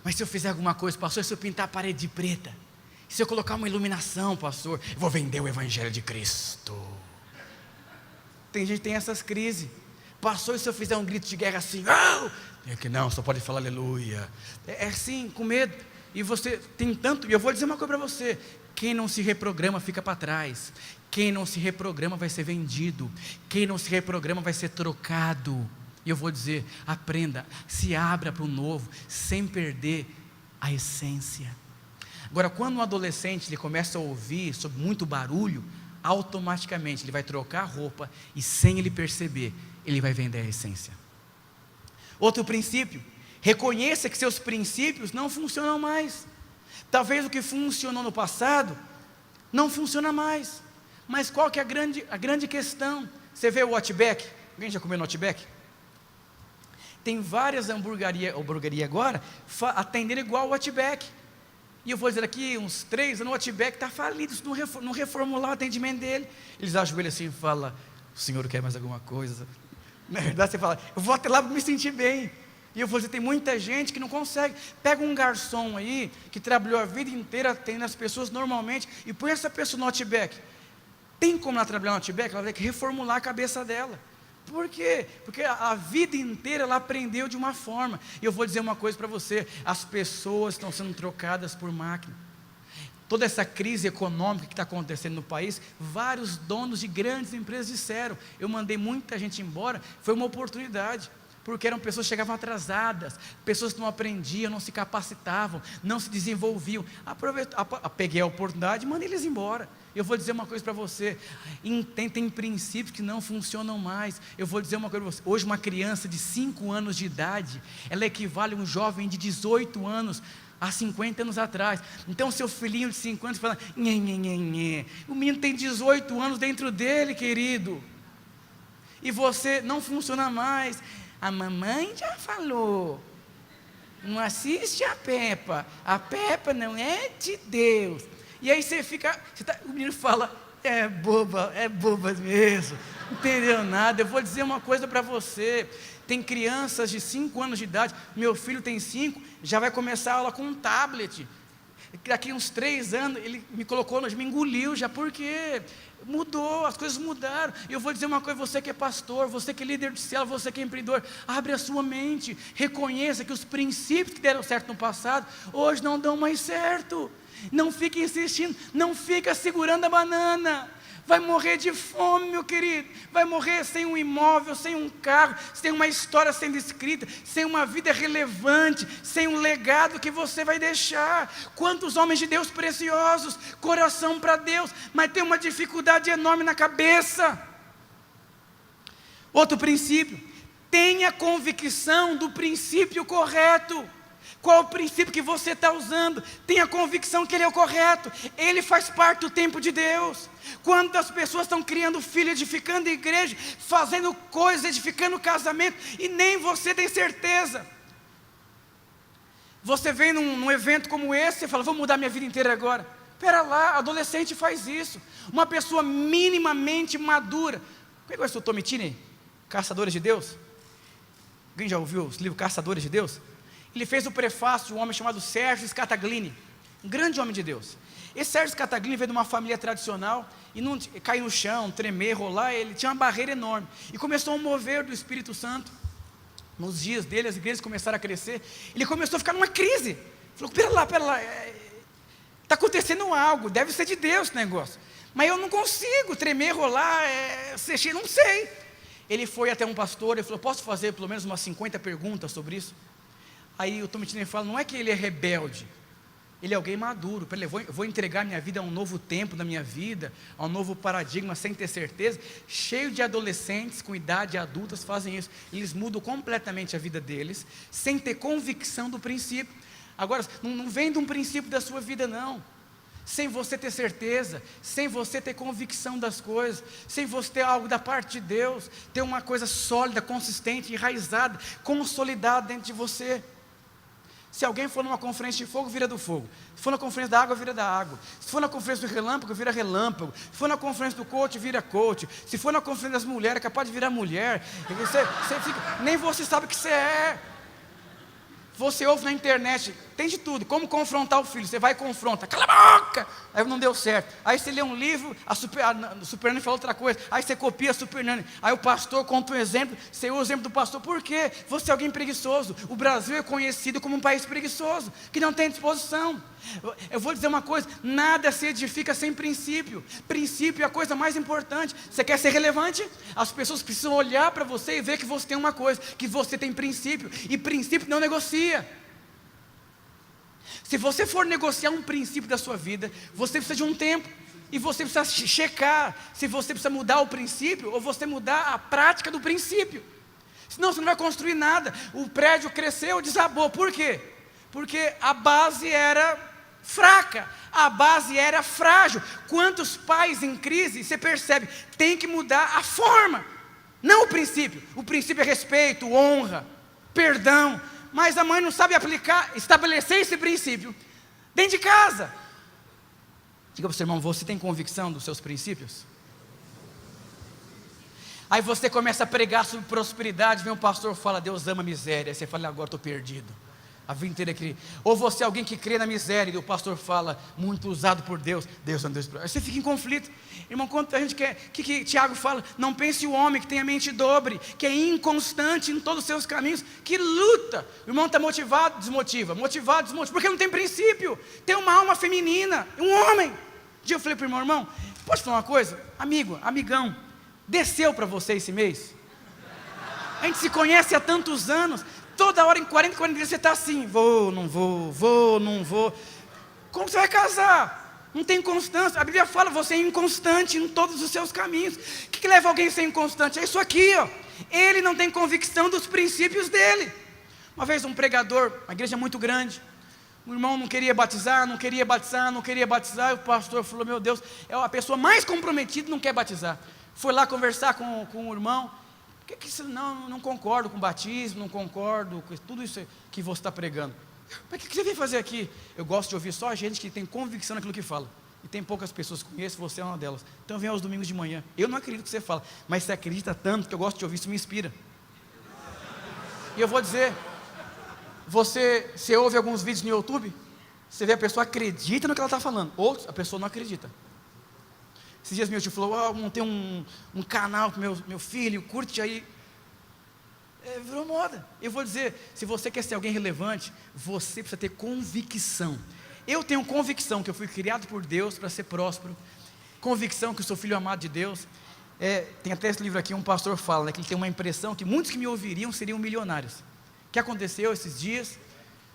Mas se eu fizer alguma coisa, pastor, se eu pintar a parede de preta, se eu colocar uma iluminação, pastor, eu vou vender o evangelho de Cristo. Tem gente que tem essas crises. Pastor, e se eu fizer um grito de guerra assim, é que não, só pode falar aleluia. É assim, com medo. E você tem tanto, e eu vou dizer uma coisa para você, quem não se reprograma fica para trás. Quem não se reprograma vai ser vendido. Quem não se reprograma vai ser trocado. E eu vou dizer, aprenda, se abra para o novo, sem perder a essência. Agora, quando um adolescente ele começa a ouvir sobre muito barulho, automaticamente ele vai trocar a roupa e, sem ele perceber, ele vai vender a essência. Outro princípio, reconheça que seus princípios não funcionam mais. Talvez o que funcionou no passado não funciona mais. Mas qual que é a grande questão? Você vê o Outback? Alguém já comeu no Outback? Tem várias hamburguerias agora atendendo igual o Outback. E eu vou dizer aqui, uns 3 anos, o Outback está falido, se não reformular o atendimento dele. Eles ajoelham assim e falam, o senhor quer mais alguma coisa? Na verdade você fala, eu vou até lá para me sentir bem. E eu vou dizer, tem muita gente que não consegue. Pega um garçom aí, que trabalhou a vida inteira atendendo as pessoas normalmente, e põe essa pessoa no Outback. Tem como ela trabalhar no Outback? Ela vai ter que reformular a cabeça dela. Por quê? Porque a vida inteira ela aprendeu de uma forma. E eu vou dizer uma coisa para você, as pessoas estão sendo trocadas por máquina. Toda essa crise econômica que está acontecendo no país, vários donos de grandes empresas disseram, eu mandei muita gente embora, foi uma oportunidade, porque eram pessoas que chegavam atrasadas, pessoas que não aprendiam, não se capacitavam, não se desenvolviam. Peguei a oportunidade e mandei eles embora. Eu vou dizer uma coisa para você, tem princípios que não funcionam mais. Eu vou dizer uma coisa para você, hoje uma criança de 5 anos de idade, ela equivale a um jovem de 18 anos, há 50 anos atrás. Então seu filhinho de 5 anos fala, o menino tem 18 anos dentro dele, querido, e você não funciona mais. A mamãe já falou, não assiste a Peppa não é de Deus. E aí você fica, o menino fala, é boba mesmo, não entendeu nada. Eu vou dizer uma coisa para você, tem crianças de 5 anos de idade, meu filho tem 5, já vai começar a aula com um tablet. Daqui uns 3 anos, ele me colocou, me engoliu já, porque mudou, as coisas mudaram. E eu vou dizer uma coisa, você que é pastor, você que é líder de célula, você que é empreendedor, abre a sua mente, reconheça que os princípios que deram certo no passado, hoje não dão mais certo. Não fique insistindo, não fica segurando a banana. Vai morrer de fome, meu querido. Vai morrer sem um imóvel, sem um carro, sem uma história sendo escrita, sem uma vida relevante, sem um legado que você vai deixar. Quantos homens de Deus preciosos, coração para Deus, mas tem uma dificuldade enorme na cabeça. Outro princípio, tenha convicção do princípio correto. Qual o princípio que você está usando? Tenha convicção que ele é o correto. Ele faz parte do tempo de Deus. Quantas pessoas estão criando filhos, edificando igreja, fazendo coisas, edificando casamento, e nem você tem certeza. Você vem num evento como esse e fala, vou mudar minha vida inteira agora. Espera lá, adolescente faz isso. Uma pessoa minimamente madura. Quem conhece o Tommy Tine? Caçadores de Deus? Alguém já ouviu os livros Caçadores de Deus? Ele fez o prefácio de um homem chamado Sérgio Scataglini, um grande homem de Deus. Esse Sérgio Scataglini veio de uma família tradicional, e não cair no chão, tremer, rolar, ele tinha uma barreira enorme, e começou a mover do Espírito Santo. Nos dias dele, as igrejas começaram a crescer, ele começou a ficar numa crise. Falou, pera lá, está acontecendo algo, deve ser de Deus esse negócio, mas eu não consigo tremer, rolar, não sei. Ele foi até um pastor e falou, posso fazer pelo menos umas 50 perguntas sobre isso? Aí o Tommy Tine fala, não é que ele é rebelde, ele é alguém maduro. Eu vou entregar minha vida a um novo tempo da minha vida, a um novo paradigma, sem ter certeza. Cheio de adolescentes com idade adultas fazem isso. Eles mudam completamente a vida deles, sem ter convicção do princípio. Agora, não vem de um princípio da sua vida não, sem você ter certeza, sem você ter convicção das coisas, sem você ter algo da parte de Deus, ter uma coisa sólida, consistente, enraizada, consolidada dentro de você. Se alguém for numa conferência de fogo, vira do fogo. Se for na conferência da água, vira da água. Se for na conferência do relâmpago, vira relâmpago. Se for na conferência do coach, vira coach. Se for na conferência das mulheres, é capaz de virar mulher. E você nem você sabe o que você é. Você ouve na internet, tem de tudo, como confrontar o filho, você vai e confronta, cala a boca, aí não deu certo, aí você lê um livro, a Super Nani fala outra coisa, aí você copia a Super Nani, aí o pastor conta um exemplo, você usa o exemplo do pastor, por quê? Você é alguém preguiçoso. O Brasil é conhecido como um país preguiçoso, que não tem disposição. Eu vou dizer uma coisa, nada se edifica sem princípio. Princípio é a coisa mais importante. Você quer ser relevante? As pessoas precisam olhar para você e ver que você tem uma coisa, que você tem princípio, e princípio não negocia. Se você for negociar um princípio da sua vida, você precisa de um tempo, e você precisa checar se você precisa mudar o princípio, ou você mudar a prática do princípio. Senão você não vai construir nada. O prédio cresceu, desabou, por quê? Porque a base era fraca, a base era frágil. Quantos pais em crise, você percebe, tem que mudar a forma, não o princípio. O princípio é respeito, honra, perdão, mas a mãe não sabe aplicar, estabelecer esse princípio dentro de casa. Diga para o seu irmão, você tem convicção dos seus princípios? Aí você começa a pregar sobre prosperidade, vem um pastor e fala, Deus ama a miséria, aí você fala, agora estou perdido. A vida inteira queria. Ou você é alguém que crê na miséria, e o pastor fala, muito usado por Deus, Deus ama Deus. Aí você fica em conflito. Irmão, quanto a gente quer, que Tiago fala, não pense o homem que tem a mente dobre, que é inconstante em todos os seus caminhos, que luta. O irmão está motivado, desmotiva, porque não tem princípio. Tem uma alma feminina, um homem. Um dia eu falei para o irmão, posso falar uma coisa? Amigão, desceu para você esse mês? A gente se conhece há tantos anos, toda hora em 40 dias você está assim, vou, não vou. Como você vai casar? Não tem constância. A Bíblia fala, você é inconstante em todos os seus caminhos. O que leva alguém a ser inconstante? É isso aqui, ó. Ele não tem convicção dos princípios dele. Uma vez um pregador, uma igreja muito grande, o irmão não queria batizar, e o pastor falou, meu Deus, é a pessoa mais comprometida e não quer batizar. Foi lá conversar com o irmão, não concordo com o batismo, não concordo com tudo isso que você está pregando. Mas o que você vem fazer aqui? Eu gosto de ouvir só a gente que tem convicção naquilo que fala, e tem poucas pessoas que conheço, você é uma delas. Então vem aos domingos de manhã. Eu não acredito que você fala, mas você acredita tanto que eu gosto de ouvir, isso me inspira. E eu vou dizer, você ouve alguns vídeos no YouTube, Você vê, a pessoa acredita no que ela está falando, ou a pessoa não acredita. Esses dias meu tio falou, montei um canal para meu filho, curte aí. Virou moda. Eu vou dizer, se você quer ser alguém relevante, você precisa ter convicção. Eu tenho convicção que eu fui criado por Deus para ser próspero, convicção que eu sou filho amado de Deus. Tem até esse livro aqui, um pastor fala, né, que ele tem uma impressão que muitos que me ouviriam seriam milionários. O que aconteceu esses dias?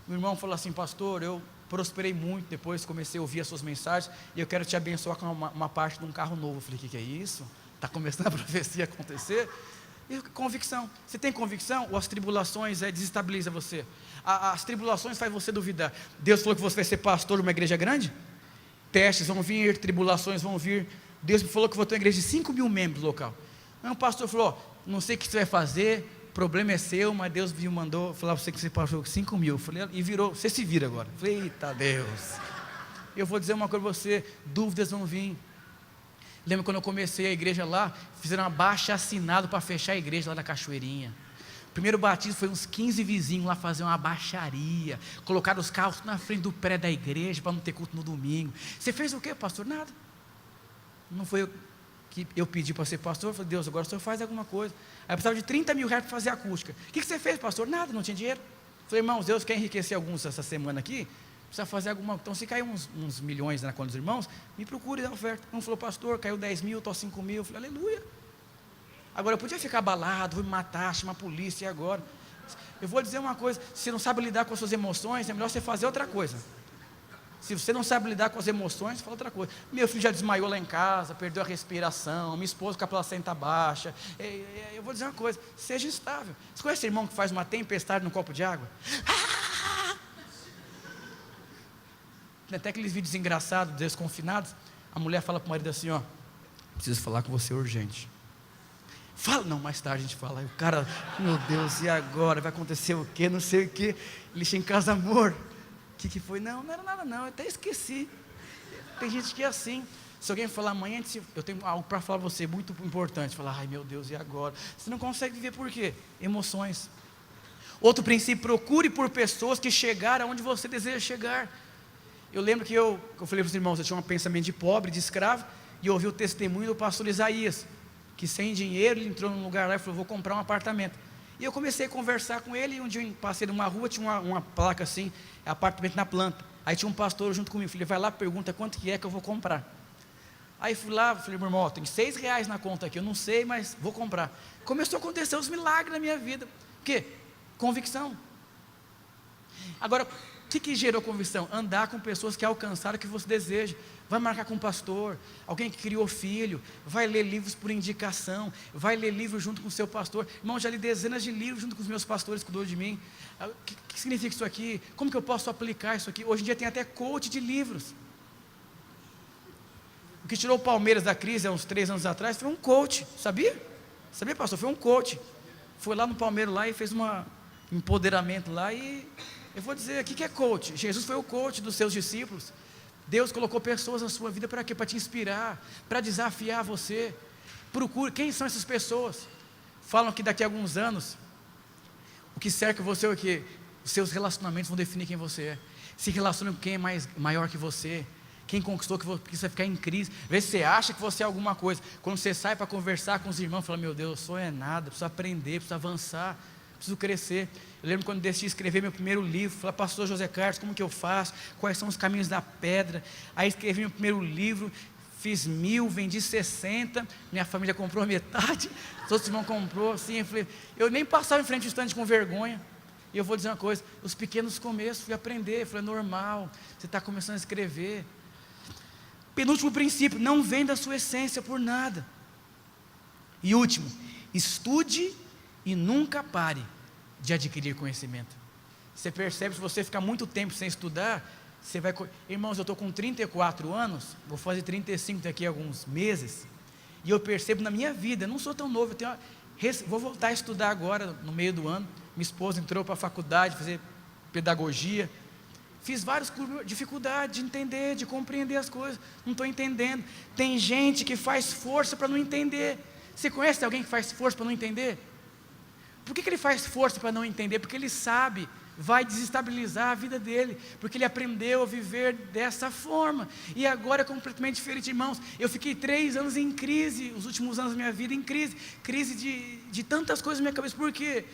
Meu irmão falou assim, pastor, eu prosperei muito, depois comecei a ouvir as suas mensagens, e eu quero te abençoar com uma parte de um carro novo. Eu falei, o que é isso? Está começando a profecia a acontecer? E convicção. Você tem convicção? Ou as tribulações desestabilizam você? As tribulações fazem você duvidar. Deus falou que você vai ser pastor de uma igreja grande? Testes vão vir, tribulações vão vir. Deus me falou que eu vou ter uma igreja de 5 mil membros local. Aí um pastor falou, não sei o que você vai fazer, o problema é seu, mas Deus me mandou falar para você que você passou 5 mil. Eu falei, e virou, você se vira agora. Eu falei, eita Deus. Eu vou dizer uma coisa para você, dúvidas vão vir. Lembra quando eu comecei a igreja lá, fizeram uma abaixo-assinado para fechar a igreja lá da Cachoeirinha. O primeiro batismo foi uns 15 vizinhos lá fazer uma baixaria, colocaram os carros na frente do prédio da igreja para não ter culto no domingo. Você fez o quê, pastor? Nada. Não foi eu que eu pedi para ser pastor. Eu falei, Deus, agora o senhor faz alguma coisa. Aí eu precisava de 30 mil reais para fazer a acústica. O que você fez, pastor? Nada, não tinha dinheiro. Eu falei, irmãos, Deus quer enriquecer alguns essa semana aqui, precisa fazer alguma, então se cair uns milhões na conta dos irmãos, me procure dar oferta. Um falou, pastor, caiu 10 mil, estou 5 mil, eu falei, aleluia. Agora eu podia ficar abalado, vou me matar, chamar a polícia, e agora? Eu vou dizer uma coisa, se você não sabe lidar com as suas emoções, é melhor você fazer outra coisa. Se você não sabe lidar com as emoções, fala outra coisa. Meu filho já desmaiou lá em casa, perdeu a respiração, minha esposa com a placenta baixa. Eu vou dizer uma coisa, seja estável. Você conhece esse irmão que faz uma tempestade num copo de água? Tem até aqueles vídeos engraçados, desconfinados. A mulher fala para o marido assim, preciso falar com você urgente. Fala, não, mais tarde a gente fala. Aí o cara, meu Deus, e agora? Vai acontecer o quê? Não sei o quê. Ele chega em casa, amor. O que foi? Não era nada não, eu até esqueci. Tem gente que é assim. Se alguém falar amanhã, eu tenho algo para falar para você, muito importante. Falar, ai meu Deus, e agora? Você não consegue viver por quê? Emoções. Outro princípio, procure por pessoas que chegaram aonde você deseja chegar. Eu lembro que eu falei para os irmãos, eu tinha um pensamento de pobre, de escravo, e eu ouvi o testemunho do pastor Isaías, que sem dinheiro ele entrou num lugar lá e falou, vou comprar um apartamento. E eu comecei a conversar com ele, e um dia eu passei numa rua, tinha uma placa assim, apartamento na planta. Aí tinha um pastor junto comigo, falei, vai lá, pergunta quanto que eu vou comprar. Aí fui lá, falei, meu irmão, tem R$6 na conta aqui, eu não sei, mas vou comprar. Começou a acontecer os milagres na minha vida. O quê? Convicção. Agora, o que gerou convicção? Andar com pessoas que alcançaram o que você deseja. Vai marcar com um pastor, alguém que criou filho, vai ler livros por indicação, vai ler livros junto com o seu pastor. Irmão, já li dezenas de livros junto com os meus pastores que cuidou de mim. O que significa isso aqui? Como que eu posso aplicar isso aqui? Hoje em dia tem até coach de livros. O que tirou o Palmeiras da crise há uns 3 anos atrás foi um coach, sabia? Sabia, pastor? Foi um coach. Foi lá no Palmeiras lá e fez um empoderamento lá e... Eu vou dizer, o que é coach? Jesus foi o coach dos seus discípulos. Deus colocou pessoas na sua vida para quê? Para te inspirar, para desafiar você. Procure, quem são essas pessoas? Falam que daqui a alguns anos, o que cerca você é o quê? Os seus relacionamentos vão definir quem você é. Se relaciona com quem é maior que você, quem conquistou, que você vai ficar em crise. Vê se você acha que você é alguma coisa. Quando você sai para conversar com os irmãos, fala, meu Deus, eu sou nada, preciso aprender, preciso avançar, preciso crescer. Eu lembro quando decidi escrever meu primeiro livro, falei, pastor José Carlos, como que eu faço? Quais são os caminhos da pedra? Aí escrevi meu primeiro livro, fiz 1000, vendi 60, minha família comprou metade, os outros irmãos comprou, assim, eu nem passava em frente ao estande com vergonha. E eu vou dizer uma coisa, os pequenos começos, fui aprender, falei, normal, você está começando a escrever. Penúltimo princípio, não venda a sua essência por nada. E último, estude e nunca pare de adquirir conhecimento. Você percebe, se você ficar muito tempo sem estudar, você vai... Irmãos, eu estou com 34 anos, vou fazer 35 daqui a alguns meses, e eu percebo na minha vida, eu não sou tão novo, vou voltar a estudar agora, no meio do ano. Minha esposa entrou para a faculdade, fazer pedagogia, fiz vários cursos, dificuldade de entender, de compreender as coisas, não estou entendendo. Tem gente que faz força para não entender. Você conhece alguém que faz força para não entender? Por que ele faz força para não entender? Porque ele sabe, vai desestabilizar a vida dele, porque ele aprendeu a viver dessa forma, e agora é completamente diferente. Irmãos, eu fiquei 3 anos em crise, os últimos anos da minha vida em crise de tantas coisas na minha cabeça, porque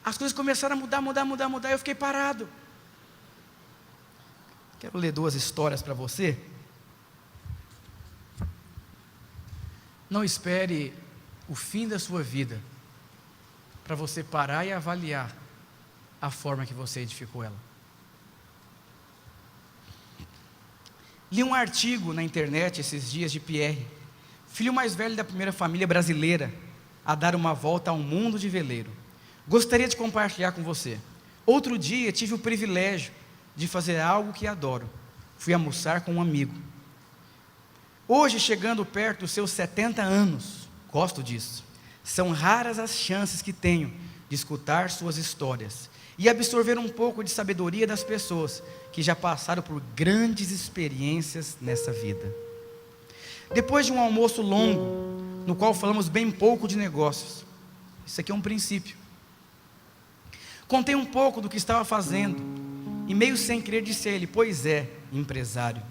as coisas começaram a mudar, e eu fiquei parado. Quero ler 2 histórias para você. Não espere o fim da sua vida para você parar e avaliar a forma que você edificou ela. Li um artigo na internet esses dias de Pierre, filho mais velho da primeira família brasileira a dar uma volta ao mundo de veleiro. Gostaria de compartilhar com você. Outro dia tive o privilégio de fazer algo que adoro. Fui almoçar com um amigo. Hoje, chegando perto dos seus 70 anos, gosto disso. São raras as chances que tenho de escutar suas histórias e absorver um pouco de sabedoria das pessoas que já passaram por grandes experiências nessa vida. Depois de um almoço longo, no qual falamos bem pouco de negócios, isso aqui é um princípio. Contei um pouco do que estava fazendo, e meio sem querer disse a ele: pois é, empresário,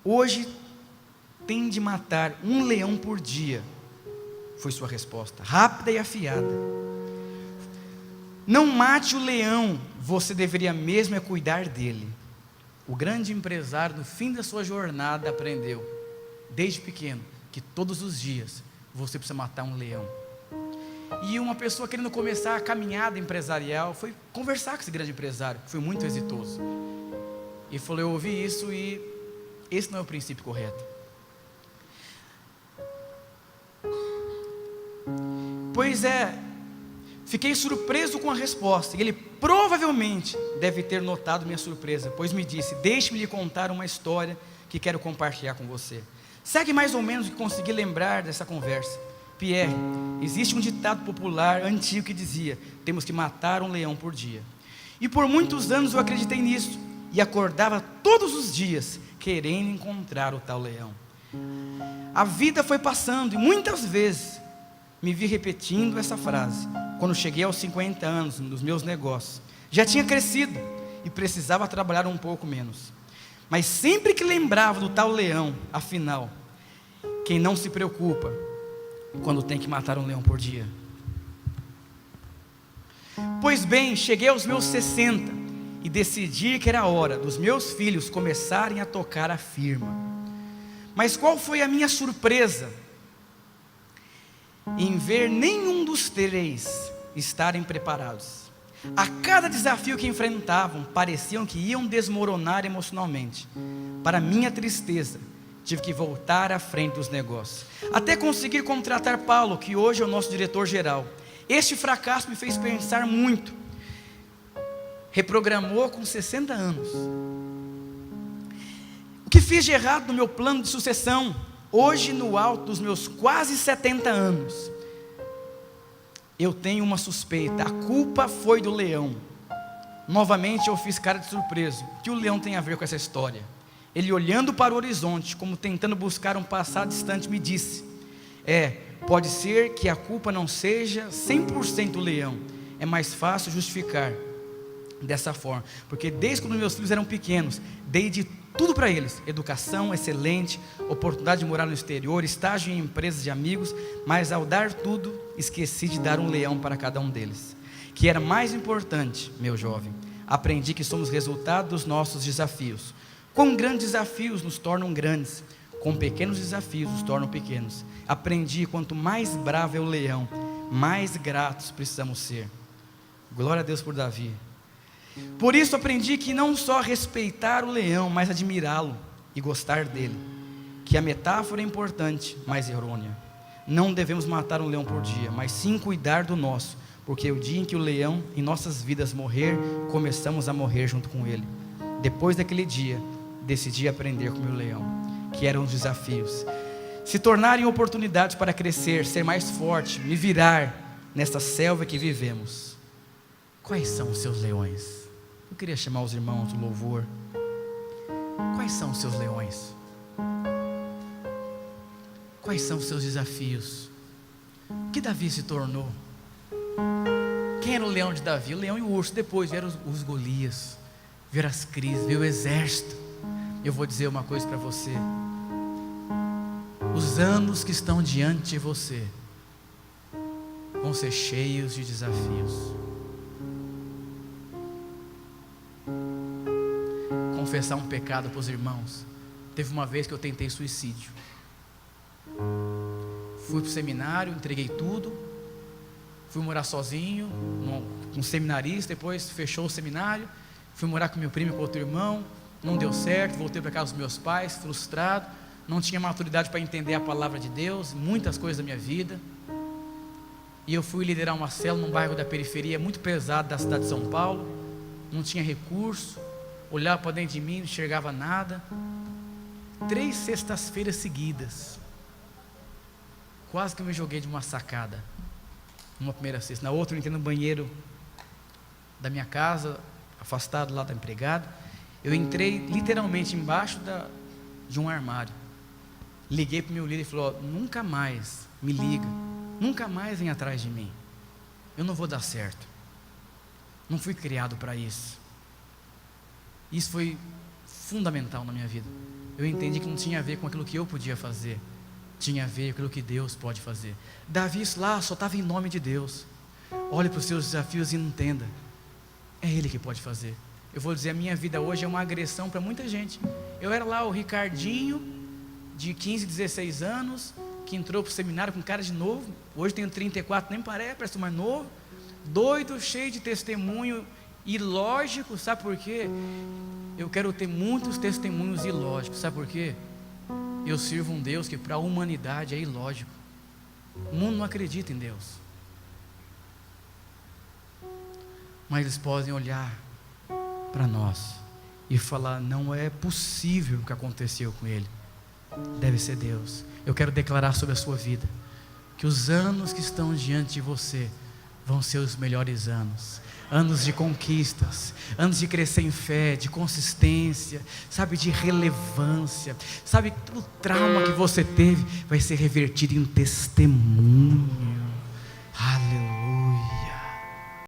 hoje tem de matar um leão por dia. Foi sua resposta, rápida e afiada. Não mate o leão, você deveria mesmo é cuidar dele. O grande empresário, no fim da sua jornada, aprendeu, desde pequeno, que todos os dias você precisa matar um leão. E uma pessoa querendo começar a caminhada empresarial foi conversar com esse grande empresário, que foi muito exitoso. E falou: eu ouvi isso e esse não é o princípio correto. Pois é, fiquei surpreso com a resposta, e ele provavelmente deve ter notado minha surpresa, pois me disse: deixe-me lhe contar uma história que quero compartilhar com você. Segue mais ou menos o que consegui lembrar dessa conversa. Pierre, existe um ditado popular antigo que dizia: temos que matar um leão por dia. E por muitos anos eu acreditei nisso, e acordava todos os dias querendo encontrar o tal leão. A vida foi passando, e muitas vezes me vi repetindo essa frase. Quando cheguei aos 50 anos nos meus negócios, já tinha crescido e precisava trabalhar um pouco menos. Mas sempre que lembrava do tal leão, afinal, quem não se preocupa quando tem que matar um leão por dia? Pois bem, cheguei aos meus 60 e decidi que era hora dos meus filhos começarem a tocar a firma. Mas qual foi a minha surpresa em ver nenhum dos 3 estarem preparados. A cada desafio que enfrentavam, pareciam que iam desmoronar emocionalmente. Para minha tristeza, tive que voltar à frente dos negócios, até conseguir contratar Paulo, que hoje é o nosso diretor-geral. Este fracasso me fez pensar muito. Reprogramou com 60 anos. O que fiz de errado no meu plano de sucessão? Hoje, no alto dos meus quase 70 anos, eu tenho uma suspeita: a culpa foi do leão. Novamente eu fiz cara de surpreso. O que o leão tem a ver com essa história? Ele, olhando para o horizonte, como tentando buscar um passado distante, me disse: pode ser que a culpa não seja 100% o leão. É mais fácil justificar dessa forma, porque desde quando meus filhos eram pequenos, dei de tudo para eles: educação excelente, oportunidade de morar no exterior, estágio em empresas de amigos. Mas ao dar tudo, esqueci de dar um leão para cada um deles. Que era mais importante, meu jovem, aprendi que somos resultado dos nossos desafios. Com grandes desafios nos tornam grandes, com pequenos desafios nos tornam pequenos. Aprendi: quanto mais bravo é o leão, mais gratos precisamos ser. Glória a Deus por Davi. Por isso aprendi que não só respeitar o leão, mas admirá-lo e gostar dele. Que a metáfora é importante, mas errônea. Não devemos matar um leão por dia, mas sim cuidar do nosso, porque o dia em que o leão em nossas vidas morrer, começamos a morrer junto com ele. Depois daquele dia, decidi aprender com o meu leão, que eram os desafios, se tornarem oportunidades para crescer, ser mais forte, me virar nesta selva que vivemos. Quais são os seus leões? Eu queria chamar os irmãos do louvor. Quais são os seus leões? Quais são os seus desafios? O que Davi se tornou? Quem era o leão de Davi? O leão e o urso. Depois vieram os Golias, vieram as crises, veio o exército. Eu vou dizer uma coisa para você: os anos que estão diante de você vão ser cheios de desafios. Confessar um pecado para os irmãos. Teve uma vez que eu tentei suicídio. Fui para o seminário, entreguei tudo, fui morar sozinho, com um seminarista, depois fechou o seminário, fui morar com meu primo e com outro irmão, não deu certo, voltei para casa dos meus pais, frustrado, não tinha maturidade para entender a palavra de Deus, muitas coisas da minha vida, e eu fui liderar uma célula num bairro da periferia muito pesado da cidade de São Paulo, não tinha recurso, olhava para dentro de mim, não enxergava nada. 3 sextas-feiras seguidas, quase que eu me joguei de uma sacada, numa primeira sexta, na outra eu entrei no banheiro da minha casa, afastado lá da empregada. Eu entrei literalmente embaixo de um armário, liguei para o meu líder e falou: nunca mais me liga, nunca mais vem atrás de mim, eu não vou dar certo, não fui criado para isso. Isso foi fundamental na minha vida. Eu entendi que não tinha a ver com aquilo que eu podia fazer, tinha a ver com aquilo que Deus pode fazer. Davi lá só estava em nome de Deus. Olhe para os seus desafios e entenda, é Ele que pode fazer. Eu vou dizer, a minha vida hoje é uma agressão para muita gente. Eu era lá o Ricardinho, de 15, 16 anos, que entrou para o seminário com cara de novo. Hoje tenho 34, nem parece mais novo, doido, cheio de testemunho ilógico. Sabe por quê? Eu quero ter muitos testemunhos ilógicos. Sabe por quê? Eu sirvo um Deus que para a humanidade é ilógico. O mundo não acredita em Deus, mas eles podem olhar para nós e falar: não é possível o que aconteceu com ele, deve ser Deus. Eu quero declarar sobre a sua vida que os anos que estão diante de você vão ser os melhores anos, anos de conquistas, anos de crescer em fé, de consistência, sabe, de relevância, sabe, o trauma que você teve vai ser revertido em testemunho.